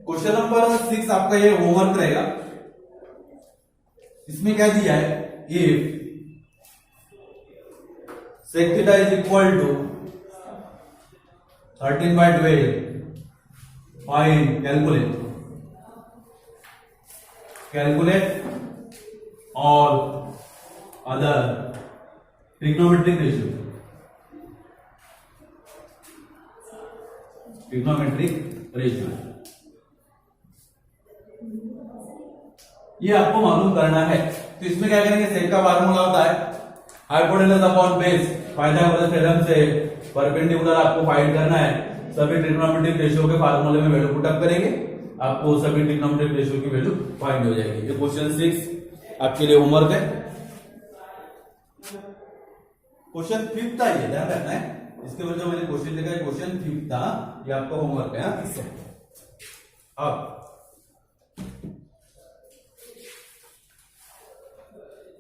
Question number 6 आपका ये homework रहेगा। इसमें क्या दिया है, if sec theta is equal to 13/12, find calculate all other trigonometric ratio, ये आपको मालूम करना है। तो इसमें क्या करेंगे, सेक का फार्मूला होता है hypotenuse upon base, Pythagoras theorem से परपेंडिकुलर आपको फाइंड करना है। सभी ट्रिग्नोमेट्रिक रेशियो के फार्मूले में वैल्यू पुट अप करेंगे, आपको सभी ट्रिग्नोमेट्रिक रेशियो की वैल्यू फाइंड हो जाएगी। ये क्वेश्चन 6 आपके लिए होमवर्क है। क्वेश्चन 5 था, ये ध्यान रखना है। इसके बाद जो मैंने क्वेश्चन लिखा है क्वेश्चन 5 था, ये आपका होमवर्क है। अब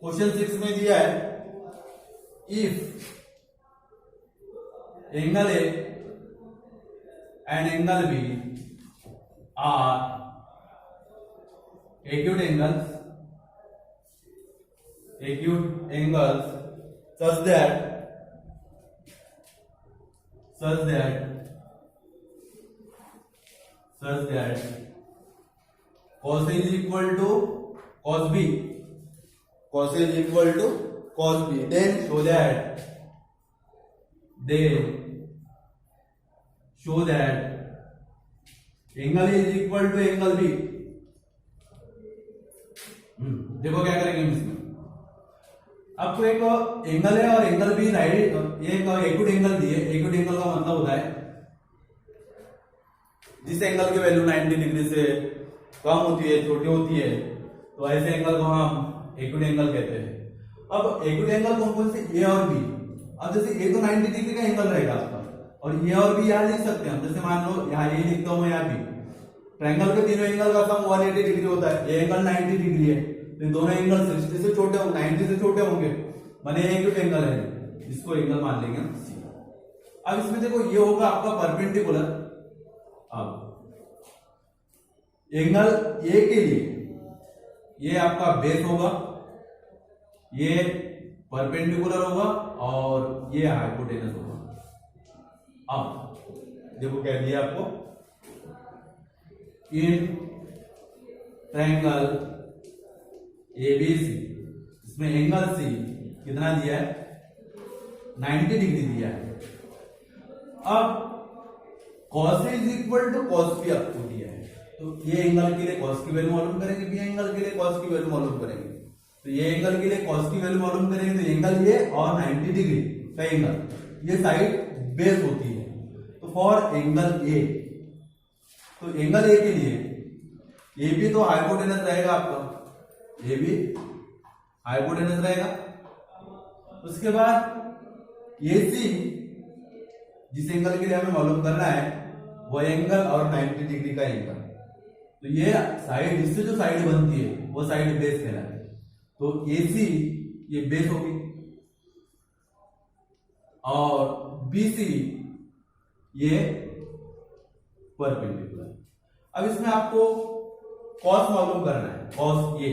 क्वेश्चन 6 में दिया है, if angle A and angle B are acute angles such that cos A is equal to cos B, then show that angle A is equal to angle B। देखो क्या करेंगे हम इसमें, आपको एक एंगल है और एंगल भी राइट, एक एक्यूट एंगल दिए। एक्यूट एंगल का मतलब होता है जिस एंगल की वैल्यू 90 डिग्री से कम होती है, छोटी होती है, तो ऐसे एंगल को हम एक्यूट एंगल कहते हैं। अब एक्यूट एंगल कौन कौन से, ए और बी। अब जैसे ए तो 90 डिग्री का एंगल रहेगा आपका, और ए और बी यहाँ लिख सकते हैं हम। जैसे मान लो यहाँ ए लिखता हूँ, यहाँ बी। ट्रायंगल के तीनों एंगल का सम 180 डिग्री होता है। ये एंगल 90 डिग्री है, तो दोनों एंगल 60 से छोटे होंगे, 90 से छोटे होंगे, माने एक्यूट एंगल है, इसको एंगल मान लेंगे हम सी। अब इसमें देखो ये होगा आपका परपेंडिकुलर। अब एंगल ए के लिए ये आपका बेस होगा, ये परपेंडिकुलर होगा, और ये हाइपोटेनस होगा। अब देखो क्या दिया आपको, इन ट्रायंगल एबीसी, इसमें एंगल सी कितना दिया है, 90 डिग्री दिया है। अब cos A is equal to cos B आपको दिया है, तो ये एंगल के लिए cos की वैल्यू मालूम करेंगे, बी एंगल के लिए cos की वैल्यू मालूम करेंगे। तो ये एंगल के लिए cos की वैल्यू मालूम करेंगे, तो एंगल ये और 90 डिग्री का एंगल, ये साइड बेस होती है। तो फॉर एंगल ए, तो एंगल ए के लिए ये भी तो हाइपोटेनस रहेगा आपका, ये भी हाइपोटेनस रहेगा। उसके बाद ये सी, जिस एंगल के लिए हमें मालूम करना है वो एंगल और 90 डिग्री का एंगल, तो ये साइड, इससे जो साइड बनती है वो साइड बेस कहलाती है। तो ए सी ये बेस होगी, और बी सी ये परपेंडिकुलर। अब इसमें आपको कॉस मालूम करना है, कॉस ए।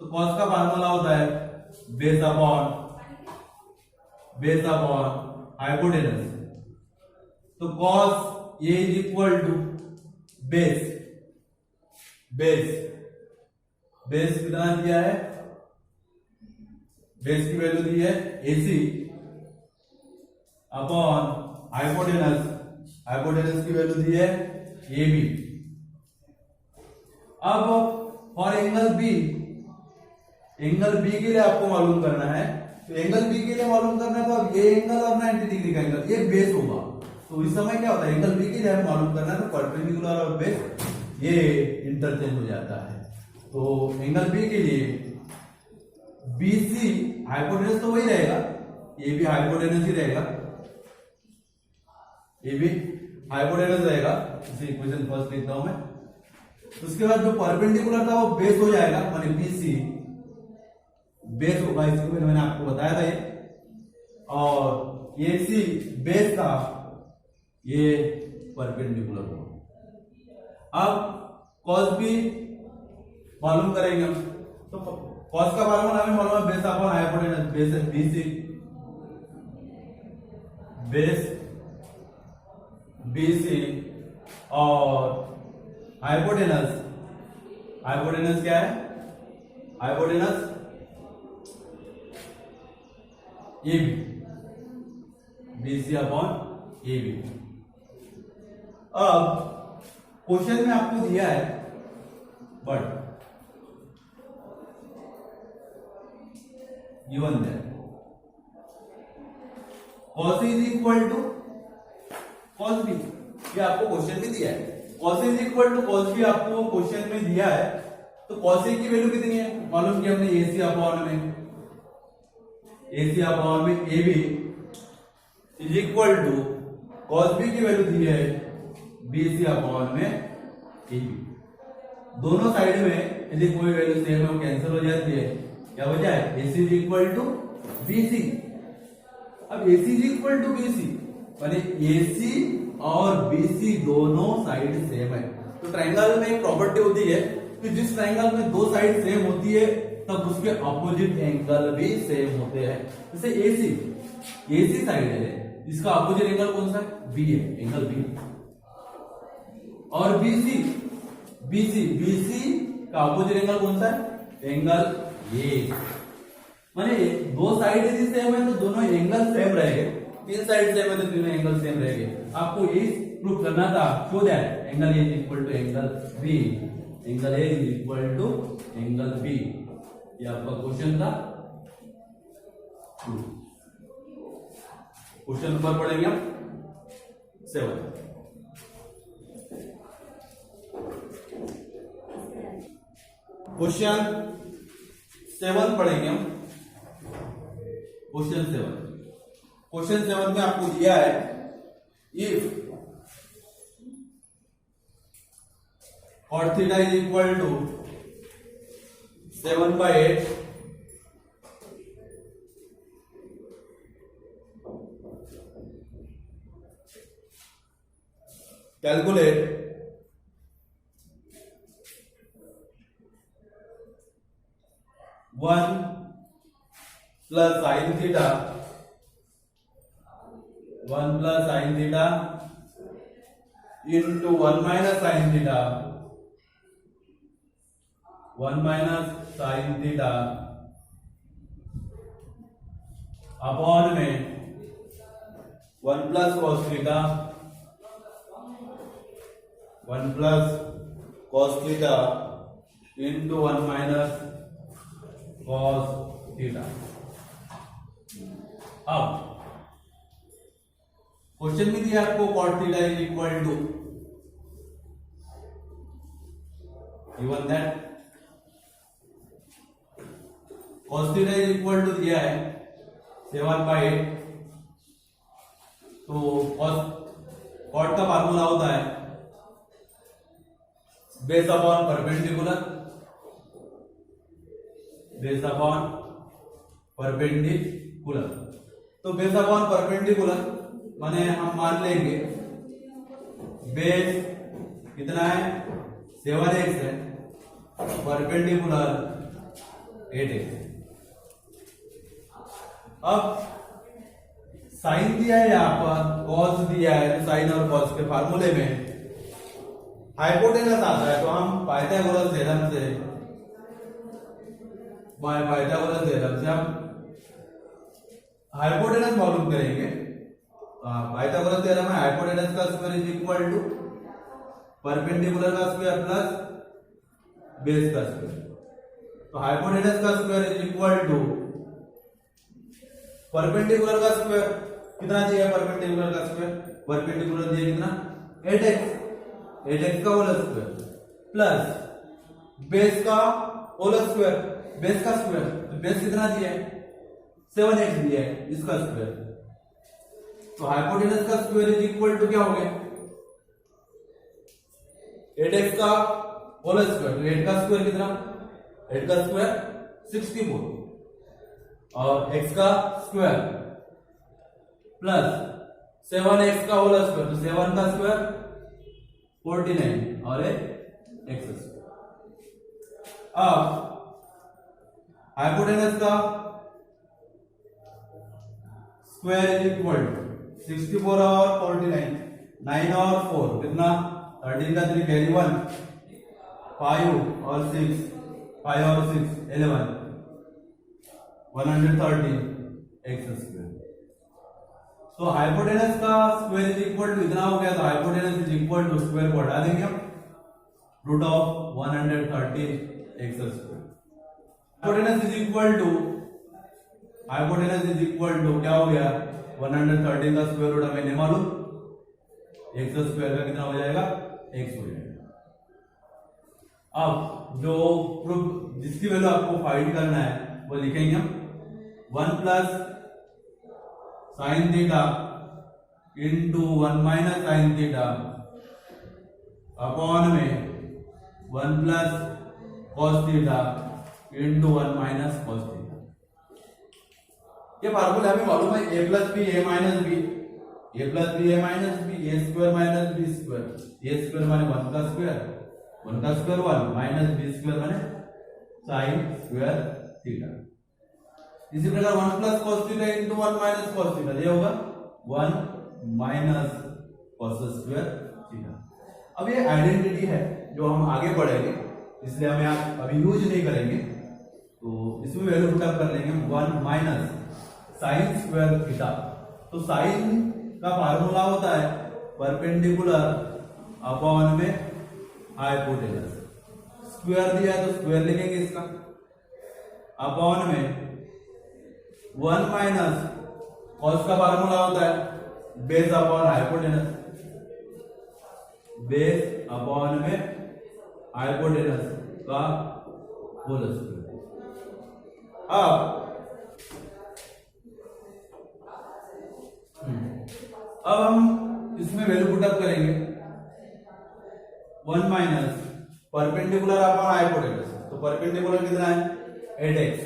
तो कॉस का फार्मूला होता है बेस अपॉन हाइपोटेनस। तो cos A is equal to base कितना दिया है, बेस की वैल्यू दी है AC अपॉन हाइपोटेनस की वैल्यू दी है AB। अब फॉर एंगल बी के लिए आपको मालूम करना है, तो एंगल बी के लिए मालूम करना है, तो अब ये एंगल और 90 डिग्री का एंगल ये बेस होगा। तो इस समय क्या होता है, एंगल बी के लिए मालूम करना है, तो परपेंडिकुलर और बेस ये इंटरचेंज हो जाता है। तो एंगल बी के लिए BC हाइपोटेनस तो वही रहेगा, ये भी हाइपोटेनस ही रहेगा, ये भी हाइपोटेनस रहेगा। इसे इक्वेशन फर्स्ट लिखता हूं मैं। उसके बाद जो परपेंडिकुलर था वो बेस हो जाएगा, माने BC बेस होगा, इसको मैंने आपको बताया था ये। और AC बेस था, ये परपेंडिकुलर होगा। अब कॉस भी मालूम करेंगे हम, तो कॉस का फार्मूला हमें मालूम है बेस अपॉन हाइपोटेनस, बेस है बीसी, बेस बीसी और हाइपोटेनस, हाइपोटेनस क्या है, hypotenuse A B, BC upon A B. अब क्वेश्चन में आपको दिया है but given that cos is equal to cos B, ये आपको क्वेश्चन में दिया है। cos is equal to cos B आपको क्वेश्चन में दिया है, तो cos ए की वैल्यू कितनी है मालूम किया हमने, AC अपॉन में, AC अपॉन में A B is equal to cos B की वैल्यू दी है BC अपॉन में ए बी। दोनों साइड में यदि कोई वैल्यू सेम है वो कैंसिल हो जाती है, क्या हो जाए AC is equal to BC। अब AC is equal to BC माने AC और BC दोनों साइड सेम है। तो ट्रायंगल में एक प्रॉपर्टी होती है कि जिस ट्रायंगल में दो साइड सेम होती है तब उसके अपोजिट एंगल भी सेम होते हैं। जैसे AC साइड है, इसका अपोजिट एंगल कौन सा है, B है, एंगल B। और BC का अपोजिट एंगल कौन सा है, एंगल A। माने दो साइड यदि सेम है तो दोनों एंगल सेम रहेंगे, तीन साइड सेम है तो तीनों एंगल सेम रहेंगे। आपको ये प्रूफ करना था, show that angle A is equal to angle B, angle A is equal to angle B। ये आपका क्वेश्चन था। क्वेश्चन नंबर पढ़ेंगे हम 7। क्वेश्चन 7 पढ़ेंगे हम। क्वेश्चन 7 में आपको दिया है if cot theta is equal to 7/8 calculate one plus sine theta, 1 plus sine theta into 1 minus sine theta, 1 minus sine theta upon में 1 plus cos theta, 1 plus cos theta into 1 minus cos theta. अब question में दिया आपको cot theta is equal to, given that cos theta is equal to दिया है 7/8। तो cot का formula होता है base upon perpendicular, base upon perpendicular. तो बेस अपॉन परपेंडिकुलर माने हम मान लेंगे बेस कितना है 7x है, परपेंडिकुलर 8x। अब साइन दिया है, यहाँ पर कॉस दिया है, तो साइन और कॉस के फार्मूले में हाइपोटेनस आता है, तो हम पाइथागोरस थ्योरम से हम हाइपोटेनस मालूम करेंगे। पाइथागोरस थ्योरम में हाइपोटेनस का square is equal to perpendicular का स्क्वायर प्लस बेस का स्क्वायर। तो हाइपोटेनस का square is equal to perpendicular का स्क्वायर, कितना चाहिए परपेंडिकुलर का स्क्वायर, परपेंडिकुलर दिया कितना 8x का होल स्क्वायर प्लस बेस का होल स्क्वायर, बेस का स्क्वायर, तो बेस कितना दिया है 7x दिया है, इसका स्क्वायर। तो हाइपोटेनस का स्क्वायर इज इक्वल टू क्या हो गया 8x का होल स्क्वायर, तो 8 का स्क्वायर कितना, 8 का स्क्वायर 64 और x का स्क्वायर प्लस 7x का होल स्क्वायर, तो 7 का स्क्वायर 49 और एक एक्स स्क्वायर। अब हाइपोटेनस का स्क्वायर इज इक्वल टू 64 और 49, 9 और 4 कितना 13 का 3 कैरी 1, 5 और 6, 5 और 6 11, 130 एक्स स्क्वायर। तो हाइपोटेनस का स्क्वायर इज इक्वल टू इतना हो गया, तो hypotenuse is equal to square को हटा देंगे हम, root of 130 X square. Hypotenuse is equal to क्या हो गया 130 का स्क्वायर रूट हमें नहीं मालूम, एक्स स्क्वायर का कितना हो जाएगा एक्स हो जाएगा। अब जो प्रूफ जिसकी वैल्यू आपको फाइंड करना है वो लिखेंगे हम 1 plus sine theta into 1 minus sine theta upon में 1 plus cos theta into 1 minus cos theta. ये फार्मूला हमें मालूम है a plus B A minus B, A plus B A minus B, A square minus B square, A square माने 1 का square, 1 का square 1 minus B square माने sine square theta. इसी प्रकार 1 plus cos theta into 1 minus cos theta, ये होगा 1 minus cos square theta. अब ये आइडेंटिटी है जो हम आगे पढ़ेंगे, इसलिए हमें आप अभी यूज नहीं करेंगे, तो इसमें वैल्यू पुटअप कर लेंगे 1 माइनस साइन स्क्वायर थीटा। तो साइन का फार्मूला होता है परपेंडिकुलर अपॉन में हाइपोटेनस, स्क्वायर दिया है तो स्क्वायर लिखेंगे इसका, अपॉन में 1 माइनस कॉस का फार्मूला होता है base upon hypotenuse, base upon में हाइपोटेनस का होल स्क्वायर। अब हम इसमें वैल्यू पुटअप करेंगे 1 माइनस परपेंडिकुलर अपॉन हाइपोटेनस, तो परपेंडिकुलर कितना है 8x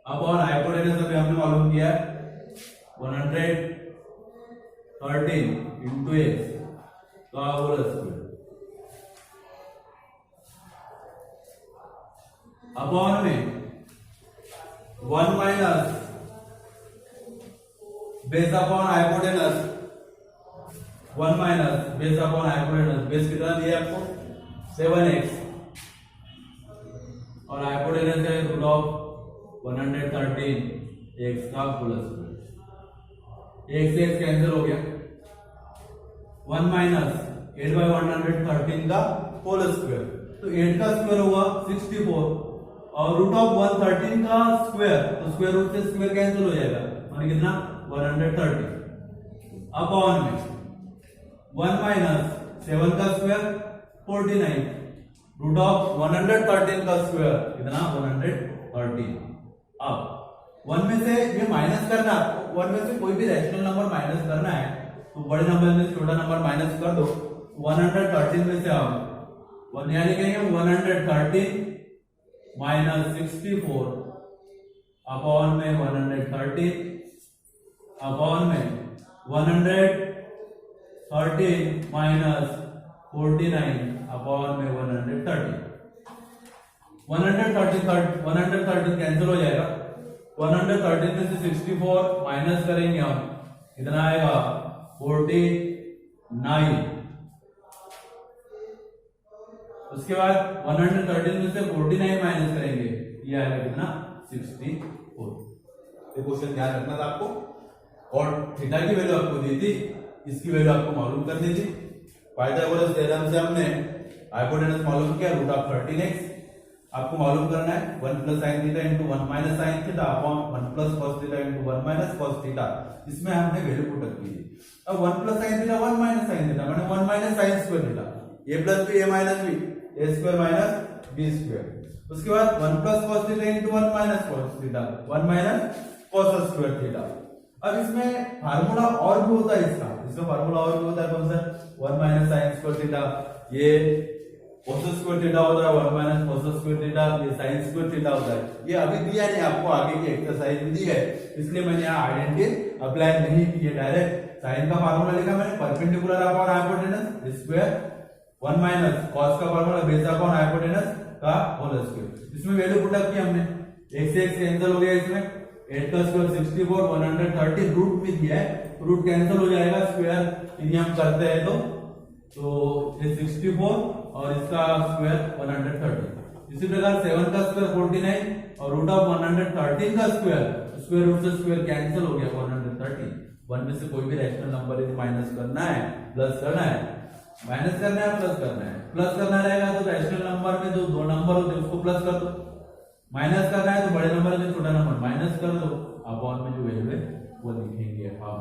अपॉन हाइपोटेनस अभी हमने मालूम किया है 113 इंटू एक्स का होल स्क्वायर अपॉन में 1 minus base upon hypotenuse, 1 minus base upon hypotenuse, base कितना दिया आपको 7x और हाइपोटेनस है रूट ऑफ 113 x का होल स्क्वायर, x से x कैंसिल हो गया, 1 माइनस 8/113 का होल स्क्वायर, तो 8 का स्क्वायर हुआ 64 और रूट ऑफ 113 का स्क्वायर, तो स्क्वायर रूट से स्क्वायर कैंसिल हो जाएगा, माने कितना 130 अपॉन में 1 माइनस 7 का स्क्वायर 49 रूट ऑफ 113 का स्क्वायर कितना 130। अब 1 में से ये माइनस करना, 1 में से कोई भी रैशनल नंबर माइनस करना है तो बड़े नंबर में छोटा नंबर माइनस कर दो, 113 में से आप 1 यानी कहेंगे 113 माइनस 64 अपॉन में 130 अपॉन में 113 माइनस 49 अपॉन में 130, 113 कैंसिल हो जाएगा, 113 में से 64 माइनस करेंगे हम, कितना आएगा 49, उसके बाद 113 में से 49 माइनस करेंगे, ये आएगा कितना 64। ये क्वेश्चन ध्यान रखना था आपको, और थीटा की वैल्यू आपको दी थी, इसकी वैल्यू आपको मालूम करनी थी। पाइथागोरस थ्योरम से हमने हाइपोटेनस मालूम किया रूट ऑफ 13x, आपको मालूम करना है 1 plus sine theta into 1 minus sine theta upon 1 plus cos theta into 1 minus cos theta, इसमें हमने वैल्यू पुट की है। अब 1 plus sine theta 1 minus sine theta माने 1 minus sine square theta, a plus B A minus B, A square minus B square, उसके बाद 1 plus cos theta into 1 minus cos theta, 1 minus cos square theta. अब इसमें formula और भी होता है, इसका फार्मूला और भी होता है, कौन सा 1 माइनस साइन स्क्वायर थीटा, ये cos स्क्वायर थीटा होता है 1 माइनस cos स्क्वायर थीटा, ये sin स्क्वायर थीटा होता है। ये अभी दिया नहीं आपको, आगे की एक्सरसाइज में दी है, इसलिए मैंने यहाँ आइडेंटिटी अप्लाई नहीं की है। डायरेक्ट sin का फार्मूला लिखा मैंने, perpendicular upon hypotenuse square 1 minus cos का फार्मूला बेस अपॉन हाइपोटेनस का होल स्क्वायर। इसमें वैल्यू पुट अप की हमने, x से x कैंसिल हो गया, इसमें 8 का स्क्वायर 64, 130 रूट में दिया है, रूट कैंसिल हो जाएगा, स्क्वायर यदि हम करते हैं तो ये 64 और इसका स्क्वायर 130। इसी प्रकार 7 का स्क्वायर 49 और रूट ऑफ 113 का स्क्वायर रूट से स्क्वायर कैंसिल हो गया 130। वन में से कोई भी रैशनल नंबर यदि माइनस करना है, प्लस करना है, माइनस करना है, प्लस करना है, प्लस करना रहेगा तो रैशनल नंबर में जो दो नंबर होते हैं उसको प्लस कर दो, माइनस करना है तो बड़े नंबर में छोटा नंबर माइनस कर दो, अपॉन में जो वैल्यू है वो लिखेंगे हम।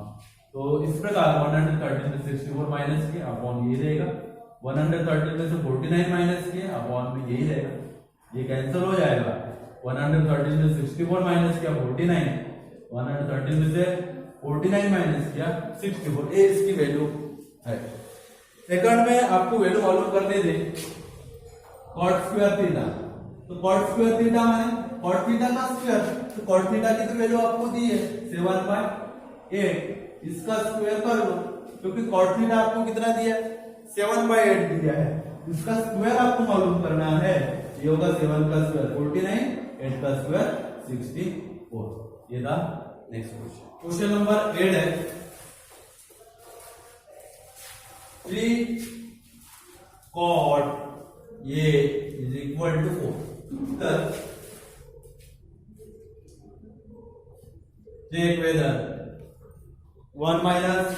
तो इस प्रकार 113 में 64 माइनस किया, अपॉन ये रहेगा, 113 में से 49 माइनस किया, अपॉन में यही रहेगा, ये कैंसिल हो जाएगा। 113 में 64 माइनस किया 49, 113 में से 49 माइनस किया 64, ये इसकी वैल्यू है। सेकंड में आपको वैल्यू मालूम करने दे cot स्क्वायर थीटा, तो cot स्क्वायर थीटा माने cot थीटा का स्क्वायर, तो cot थीटा की तो वैल्यू आपको दी है 7/8, इसका स्क्वायर कर लो, क्योंकि cot थीटा आपको कितना दिया है 7/8 दिया है, इसका स्क्वायर आपको मालूम करना है, ये होगा 7 का स्क्वायर 49, 8 का स्क्वायर 64। ये था नेक्स्ट क्वेश्चन नंबर 8 है 3 cot A is equal to 4, thus check whether 1 minus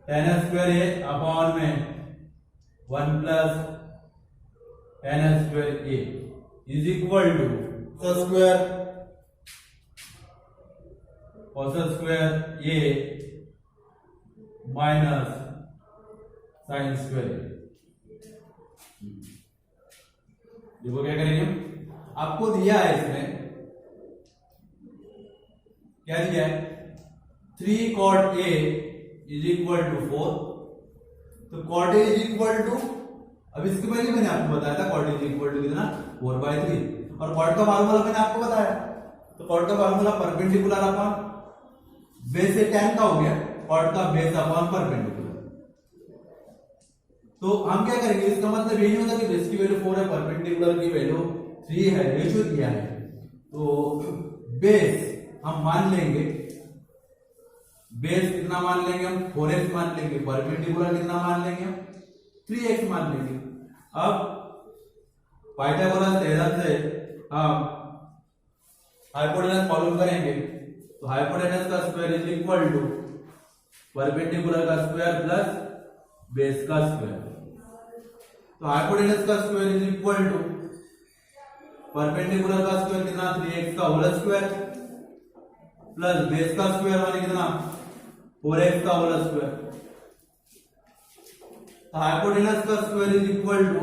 tan square A upon में 1 plus tan square A is equal to cos square A minus sin square A। देखो क्या करेंगे, आपको दिया है इसमें क्या दिया है 3 cot A is equal to 4, तो cot A is equal to, अब इसके पहले मैंने आपको बताया था cot A is equal to कितना 4/3, और cot का फार्मूला मैंने आपको बताया, तो cot का फार्मूला परपेंडिकुलर अपॉन बेस से tan का हो गया, cot का बेस अपॉन परपेंडिकुलर। तो हम क्या करेंगे, इसका मतलब ये नहीं होता कि बेस की वैल्यू 4 है, परपेंडिकुलर की वैल्यू 3 है, रेशियो दिया है, तो बेस हम मान लेंगे, बेस कितना मान लेंगे हम 4x मान लेंगे, परपेंडिकुलर कितना मान लेंगे हम 3x मान लेंगे। अब पाइथागोरस थ्योरम से हम हाइपोटेनस मालूम करेंगे, तो हाइपोटेनस का square is equal to perpendicular का स्क्वायर प्लस बेस का स्क्वायर, तो हाइपोटेनस का square is equal to perpendicular का स्क्वायर कितना 3x का होल स्क्वायर प्लस बेस का स्क्वायर माने कितना 4x का होल स्क्वायर, तो हाइपोटेनस का square is equal to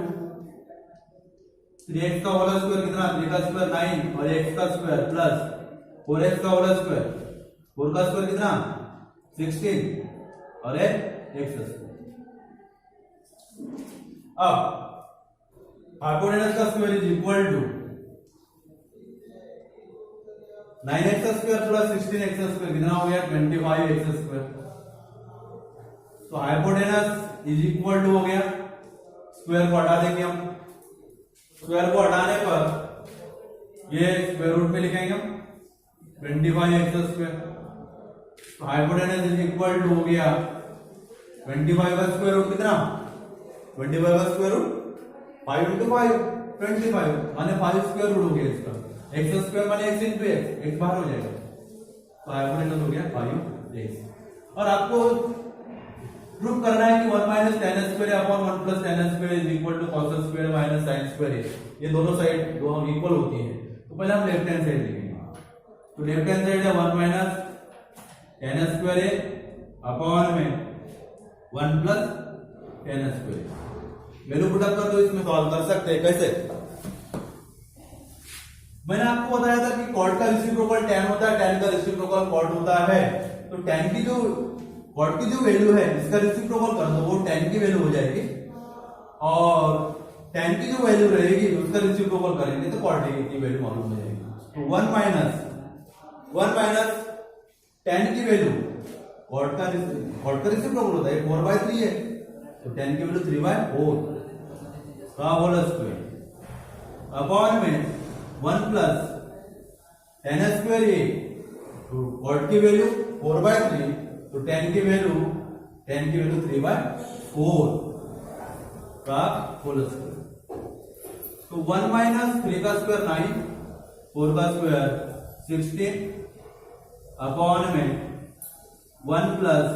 3x का होल स्क्वायर कितना 3 का स्क्वायर 9 और x का स्क्वायर प्लस 4x का होल स्क्वायर, 4 का स्क्वायर कितना 16 और x स्क्वायर। अब हाइपोटेनस का square is equal to 9x square plus 16x square कितना हो गया 25x स्क्वायर, तो हाइपोटेनस इज इक्वल टू हो गया, स्क्वायर को हटा देंगे हम, स्क्वायर को हटाने पर ये स्क्वायर रूट में लिखेंगे हम 25x स्क्वायर, तो हाइपोटेनस इज इक्वल टू हो गया 25 का स्क्वायर रूट कितना 25 का स्क्वायर रूट 5 into 5 25 माने 5 स्क्वायर रूट हो गया इसका, x स्क्वायर माने x into x बाहर हो जाएगा, तो हाइपोटेनस हो गया 5x। और आपको प्रूफ करना है कि 1 minus tan square upon 1 plus tan square is equal to cos square minus sin square है, ये दोनों साइड दो हम इक्वल होती हैं, तो पहले हम लेफ्ट हैंड साइड लिखेंगे, तो लेफ्ट हैंड साइड है 1 माइनस tan स्क्वायर है अपॉन में 1 plus tan square, value put up कर दो, इसमें सॉल्व कर सकते हैं। कैसे, मैंने आपको बताया था कि कॉट का रेसिप्रोकल tan होता है, tan का रेसिप्रोकल कॉट होता है, तो tan की जो कॉट की जो वैल्यू है इसका रेसिप्रोकल कर दो, वो tan की वैल्यू हो जाएगी और tan की जो वैल्यू रहेगी उसका रेसिप्रोकल करेंगे तो cot की वैल्यू मालूम हो जाएगी। तो 1 माइनस tan की वैल्यू cot का रेसिप्रोकल होता है 4/3 है, तो tan की वैल्यू 3/4 का होल स्क्वायर अपॉन में 1 प्लस tan स्क्वायर ए, तो cot की वैल्यू 4/3, तो tan की वैल्यू 3/4 का होल स्क्वायर। तो 1 माइनस 3 का स्क्वायर 9, 4 का स्क्वायर 16 अपॉन में 1 प्लस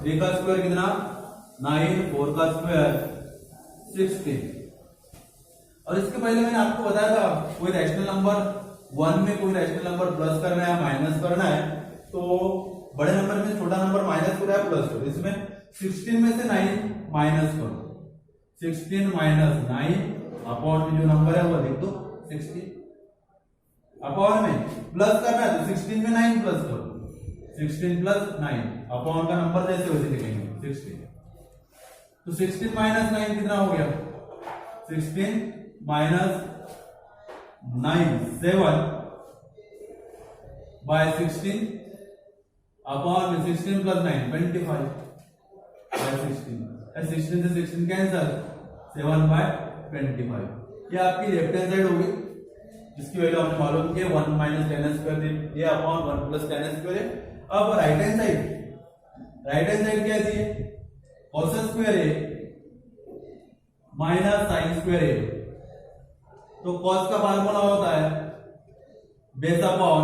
3 का स्क्वायर कितना 9, 4 का स्क्वायर 16। और इसके पहले मैंने आपको बताया था कोई रैशनल नंबर 1 में कोई रैशनल नंबर प्लस करना है माइनस करना है, तो बड़े नंबर में छोटा नंबर माइनस करो या प्लस करो। इसमें 16 में से 9 माइनस करो, 16 माइनस 9 अपॉन में जो नंबर है वो लिख दो 16, अपॉन में प्लस करना है तो 16 में 9 प्लस करो, 16 प्लस 9 अपॉन का नंबर जैसे वैसे लिखेंगे 16। तो 16 माइनस 9 कितना हो गया 16 माइनस 9 7 बाय 16 अपॉन में 16 प्लस 9 25 बाय 16 से 16 कैंसल 7/25। ये आपकी लेफ्ट हैंड साइड होगी जिसकी वैल्यू हमने मालूम की 1 माइनस tan स्क्वायर ये अपॉन 1 प्लस tan स्क्वायर है। अब राइट हैंड साइड क्या दी है cos स्क्वायर है माइनस sin स्क्वायर है। तो cos का फार्मूला होता है बेस अपॉन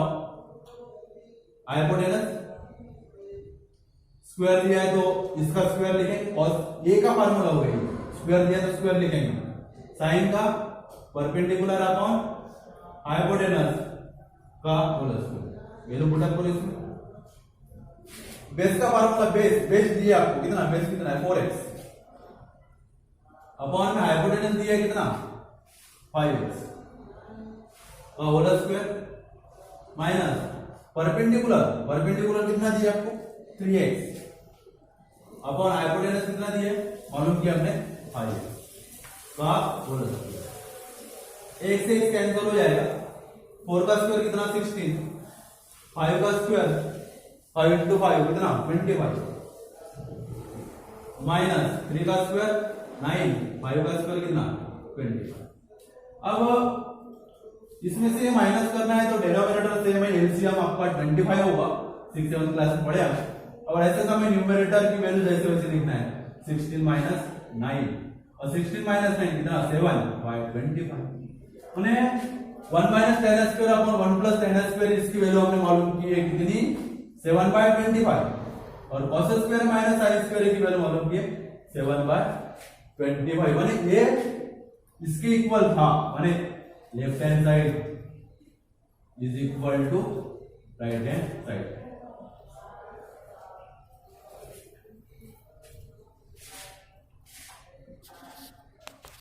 हाइपोटेनस, स्क्वायर दिया है तो इसका स्क्वायर लिखेंगे, cos a का फार्मूला हो गया, स्क्वायर दिया तो स्क्वायर लिखेंगे, साइन का परपेंडिकुलर अपॉन हाइपोटेनस का whole square. Value put up करो इसमें। बेस का फार्मूला बेस दिया आपको कितना, बेस कितना है 4x अपॉन में हाइपोटेनस दिया है कितना 5x का होल स्क्वायर माइनस परपेंडिकुलर कितना दिया आपको 3x अपॉन हाइपोटेनस कितना दिया मालूम किया हमने 5x का होल स्क्वायर। एक से एक कैंसिल हो जाएगा, 4 का स्क्वायर कितना 16, 5 का स्क्वायर 5 into 5 कितना 25 माइनस 3 का स्क्वायर 9, 5 का स्क्वायर कितना 25। अब इसमें से माइनस करना है तो डिनोमिनेटर से में एलसीएम आपका 25 होगा, 6-7 क्लास में पढ़े हम। और ऐसे समय न्यूमरेटर की वैल्यू जैसे वैसे लिखना है 16 माइनस 9 और 16 माइनस 9 कितना 7/25। उन्हें 1 minus tan square upon 1 plus tan square इसकी वैल्यू हमने मालूम की है कितनी 7/25 और cos square minus sin square की वैल्यू मालूम की है 7/25। माने ये इसके इक्वल था, माने left hand side is equal to right hand side.